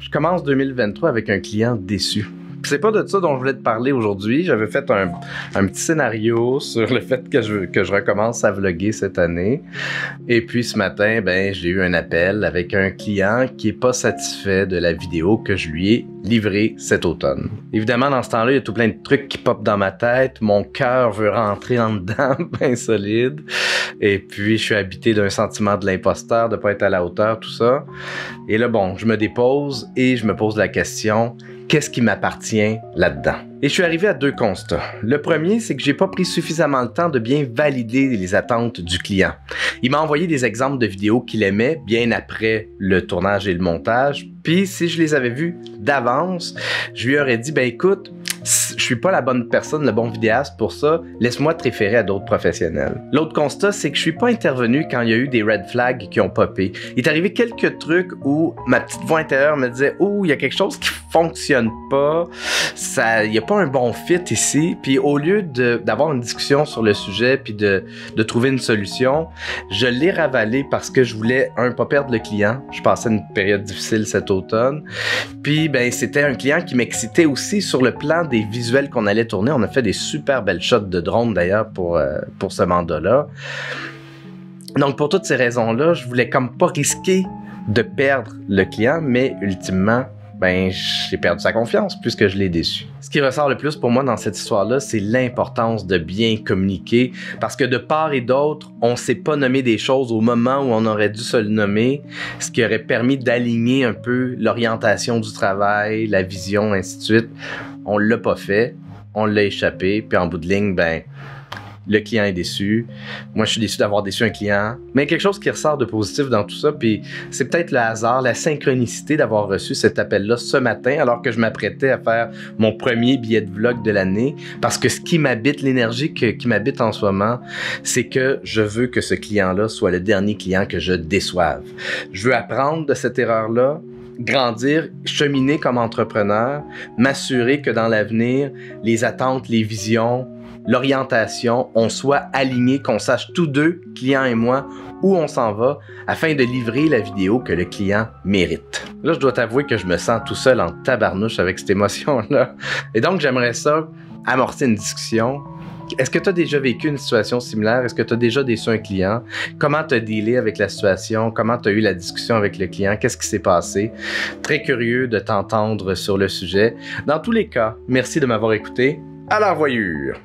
Je commence 2023 avec un client déçu. C'est pas de ça dont je voulais te parler aujourd'hui. J'avais fait un petit scénario sur le fait que je recommence à vlogger cette année. Et puis ce matin, j'ai eu un appel avec un client qui est pas satisfait de la vidéo que je lui ai livrée cet automne. Évidemment, dans ce temps-là, il y a tout plein de trucs qui popent dans ma tête. Mon cœur veut rentrer en dedans, bien solide. Et puis, je suis habité d'un sentiment de l'imposteur, de pas être à la hauteur, tout ça. Et là, je me dépose et je me pose la question... Qu'est-ce qui m'appartient là-dedans? Et je suis arrivé à deux constats. Le premier, c'est que j'ai pas pris suffisamment le temps de bien valider les attentes du client. Il m'a envoyé des exemples de vidéos qu'il aimait bien après le tournage et le montage. Puis, si je les avais vus d'avance, je lui aurais dit, écoute, je suis pas la bonne personne, le bon vidéaste pour ça, laisse-moi te référer à d'autres professionnels. L'autre constat, c'est que je suis pas intervenu quand il y a eu des red flags qui ont popé. Il est arrivé quelques trucs où ma petite voix intérieure me disait « Oh, il y a quelque chose qui fonctionne pas, il y a pas un bon fit ici. » Puis au lieu d'avoir une discussion sur le sujet puis de trouver une solution, je l'ai ravalé parce que je voulais, pas perdre le client. Je passais une période difficile cet automne. Puis, c'était un client qui m'excitait aussi sur le plan des visuels qu'on allait tourner. On a fait des super belles shots de drone d'ailleurs pour ce mandat-là. Donc pour toutes ces raisons-là, je voulais comme pas risquer de perdre le client, mais ultimement, j'ai perdu sa confiance puisque je l'ai déçu. Ce qui ressort le plus pour moi dans cette histoire-là, c'est l'importance de bien communiquer parce que de part et d'autre, on s'est pas nommé des choses au moment où on aurait dû se le nommer, ce qui aurait permis d'aligner un peu l'orientation du travail, la vision, ainsi de suite. On l'a pas fait, on l'a échappé, puis en bout de ligne, le client est déçu. Moi, je suis déçu d'avoir déçu un client. Mais quelque chose qui ressort de positif dans tout ça, puis c'est peut-être le hasard, la synchronicité d'avoir reçu cet appel-là ce matin, alors que je m'apprêtais à faire mon premier billet de vlog de l'année. Parce que ce qui m'habite, l'énergie qui m'habite en ce moment, c'est que je veux que ce client-là soit le dernier client que je déçoive. Je veux apprendre de cette erreur-là, grandir, cheminer comme entrepreneur, m'assurer que dans l'avenir, les attentes, les visions, l'orientation, on soit alignés, qu'on sache tous deux, client et moi, où on s'en va afin de livrer la vidéo que le client mérite. Là, je dois t'avouer que je me sens tout seul en tabarnouche avec cette émotion-là. Et donc, j'aimerais ça amorcer une discussion. Est-ce que tu as déjà vécu une situation similaire? Est-ce que tu as déjà déçu un client? Comment tu as dealé avec la situation? Comment tu as eu la discussion avec le client? Qu'est-ce qui s'est passé? Très curieux de t'entendre sur le sujet. Dans tous les cas, merci de m'avoir écouté. À la revoyure!